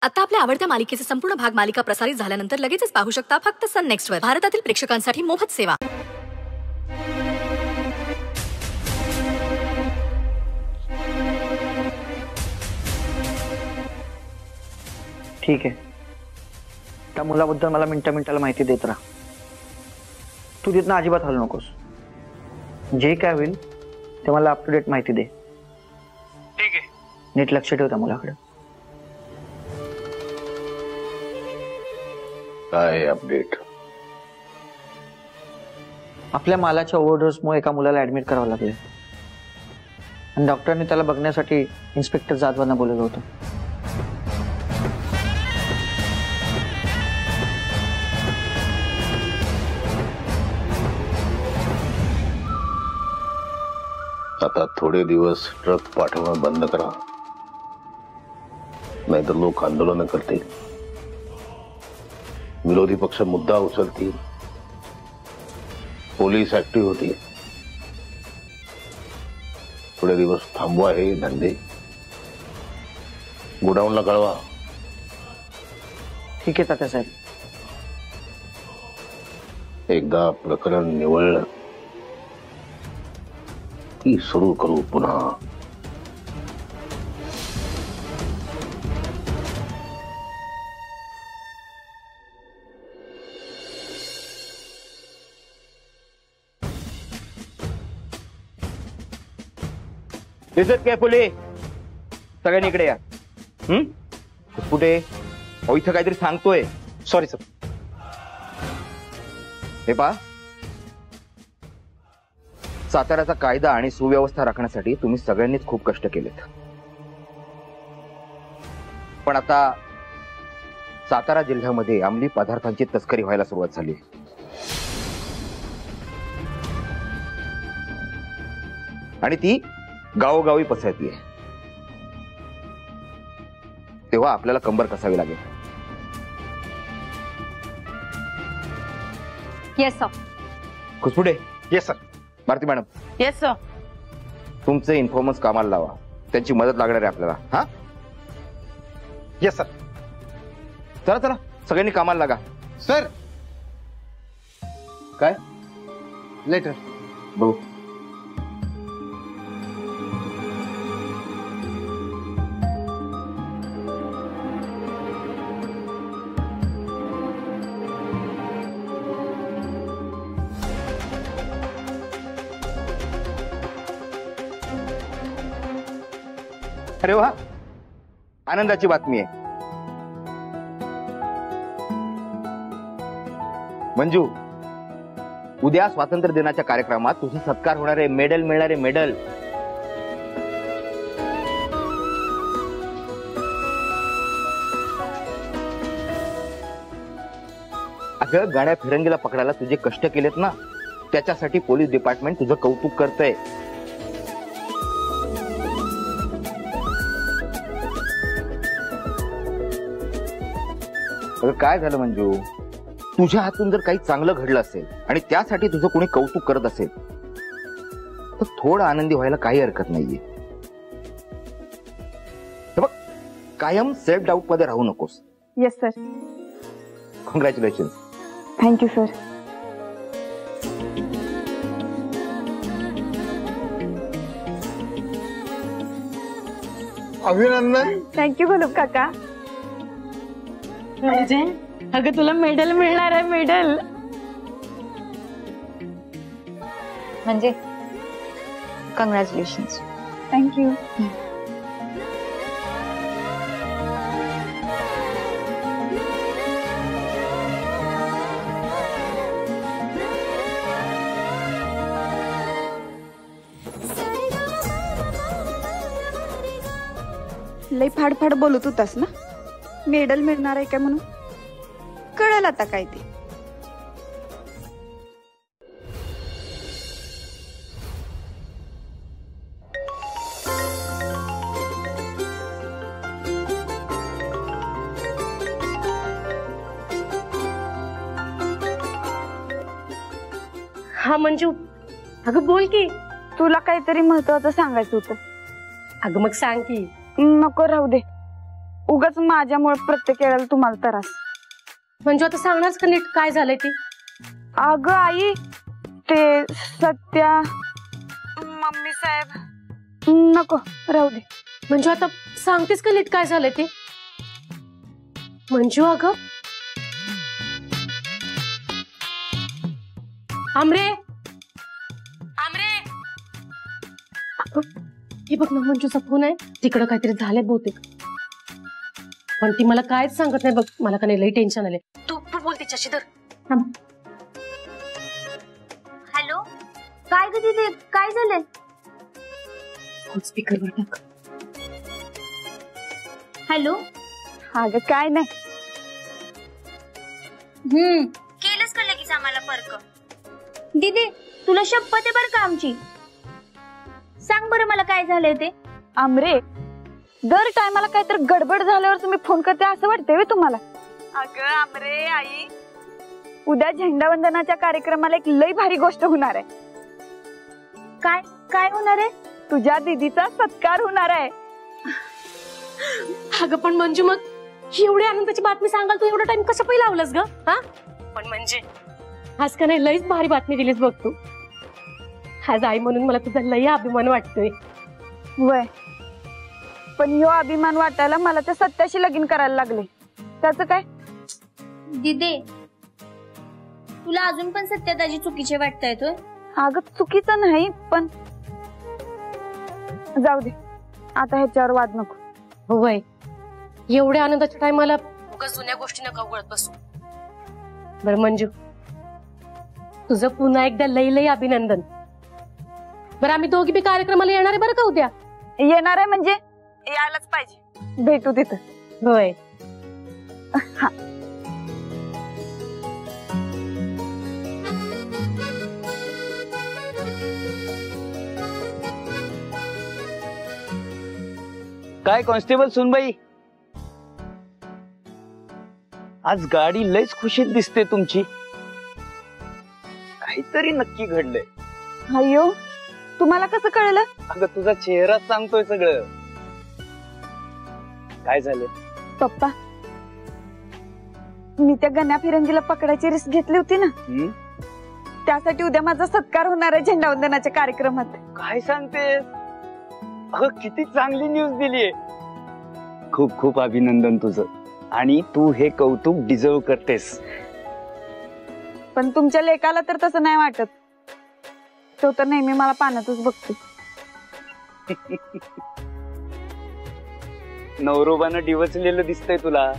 आता आपल्या आवडत्या मालिकेचे संपूर्ण भाग मालिका प्रसारित झाल्यानंतर लगेचच पाहू शकता फक्त सन नेक्स्ट वर. भारतातील प्रेक्षकांसाठी मोफत सेवा. ठीक आहे, त्या मुलाबद्दल मला मिनिटाला माहिती देत राहा. तू तिथनं अजिबात हलू नकोस. जे काय होईल ते मला अप टू डेट माहिती दे. ठीक आहे, नीट लक्ष ठेव त्या मुलाकडे. काय अपडेट? आपल्या मालाच्या ओव्हरडोसमुळे एका मुलाला ऍडमिट करावं लागले आणि डॉक्टरने त्याला बघण्यासाठी इन्स्पेक्टर जाधवांना बोलवलं होतं. आता थोडे दिवस ट्रक पाठवणं बंद करा, नाहीतर लोक आंदोलन करतील, विरोधी पक्ष मुद्दा उचलतील, पोलीस ऍक्टिव्ह होतील. थोडे दिवस थांबवा हे धंदे. गोडाऊनला कळवा. ठीक आहे तात्यासाहेब. एकदा प्रकरण निवळलं की सुरू करू पुन्हा. दिसत काय फुले? सगळ्यांनी इकडे या. कुठे इथं काहीतरी सांगतोय. Sorry sir. हे पहा, साताऱ्याचा कायदा आणि सुव्यवस्था राखण्यासाठी तुम्ही सगळ्यांनीच खूप कष्ट केलेत. पण आता सातारा जिल्ह्यामध्ये अंमली पदार्थांची तस्करी व्हायला सुरुवात झाली आणि ती गावोगावी पसरतीये. तेव्हा आपल्याला कंबर कसावी लागेल. Yes sir. Khuspude. Yes sir. Bharti madam. Yes sir. तुमचे इन्फॉर्मन्स कामाला लावा, त्यांची मदत लागणार आहे आपल्याला. हा, येस सर. चला चला सगळ्यांनी कामाला लागा. सर. काय? लेटर. बघू. अरे वा, आनंदाची बातमी आहे. मंजू, उद्या स्वातंत्र्य दिनाच्या कार्यक्रमात तुझा सत्कार होणार आहे. मेडल मिळणार आहे. मेडल. अगं, गाड्या फिरंगीला पकडायला तुझे कष्ट केलेत ना, त्याच्यासाठी पोलीस डिपार्टमेंट तुझं कौतुक करतंय. काय झालं मंजू? तुझ्या हातून जर काही चांगलं घडलं असेल आणि त्यासाठी तुझं कोणी कौतुक करत असेल तर थोडं आनंदी व्हायला काही हरकत नाहीये. बघ, कायम सेल्फ डाऊट मध्ये राहू नकोस. Yes sir. Congratulation. Thank you sir. अभिनंदन. थँक्यू गोलूब काका. म्हणजे अगं, तुला मेडल मिळणार आहे. मेडल म्हणजे कॉंग्रॅच्युलेशन्स. थँक्यू. लई फाडफाड बोलत होतास ना, मेडल मिळणार आहे काय म्हणून. कळलं आता काय ते. हा मंजू, अगं बोल की. तुला काहीतरी महत्वाचं सांगायचं होतं. अगं मग सांग की. नको, राहू दे. उगाच माझ्यामुळे प्रत्येक वेळेला तुम्हाला त्रास. म्हणजे आता सांगणारच का नीट काय झालंय ते? अगं आई, ते सत्या मम्मी साहेब नको राहू दे. म्हणजे आता सांगतेस का नीट काय झालंय ते? मंजू अगं, आमरे आमरे, अगं, हे बघ ना, मंजूचा फोन आहे. तिकडं काहीतरी झालंय बहुतेक, पण ती मला कायच सांगत नाही बघ. मला का नाही लई टेन्शन आले. तू बोल तिच्याशी तर. हॅलो, काय ग दीदी, काय झालंय? स्पीकरवर टाक. हॅलो. अगं काय नाही. केलंच का लगेच आम्हाला फरक? दीदी तुला शपथ आहे बरं का आमची. सांग बरं मला काय झालंय ते. आमरे, दर टायमाला काहीतरी गडबड झाल्यावर तुम्ही फोन करते असं वाटतंय व्हय तुम्हाला? अगं आमरे आई, उद्या झेंडावंदनाच्या कार्यक्रमाला एक लई भारी गोष्ट होणार आहे. काय काय होणार आहे? तुझ्या दीदीचा सत्कार होणार आहे. अगं पण मंजू, मग एवढी आनंदाची बातमी सांगाल तू एवढा टाइम कशा पहिला लावलास ग? हा, पण म्हणजे आज का नाही लईच भारी बातमी दिलीस बघ तू. आज आई म्हणून मला तुझा लई अभिमान वाटतोय. वय, पण ह्यो अभिमान वाटायला मला त्या सत्याशी लगीन करायला लागले. त्याचं काय? दीदी तुला अजून पण सत्यादाजी चुकीचे वाटतायत होय? अगं चुकीचं नाही, पण जाऊ दे आता, ह्याच्यावर वाद नको. होय, एवढ्या आनंदाच्या टायमाला उगाच जुन्या गोष्टी नका उघडत बसू. बरं मंजू, तुझं पुन्हा एकदा लई लई अभिनंदन. बरं, आम्ही दोघी बी कार्यक्रमाला येणार आहे बरं का उद्या? येणार आहे म्हणजे यायलाच पाहिजे. भेटू तिथं. होय. हा. काय कॉन्स्टेबल सुनबाई, आज गाडी लयच खुशीत दिसते तुमची. काहीतरी नक्की घडलंय. अय्यो, तुम्हाला कसं कळलं? अगं तुझा चेहराच सांगतोय सगळं. काय झालं? पप्पा, मी त्या गण्या फिरंगीला पकडायची रिस्क घेतली होती ना, त्यासाठी उद्या माझा सत्कार होणार आहे झेंडावंदनाच्या कार्यक्रमात. काय सांगतेस? अगं किती चांगली न्यूज दिलीये. खूप खूप अभिनंदन तुझं, आणि तू हे कौतुक डिझर्व करतेस. पण तुमच्या लेकाला तर तसं नाही वाटत. तो तर नेहमी मला पाण्यातच बघतो. नवरोबानं डिवचलेलं दिसतंय तुला.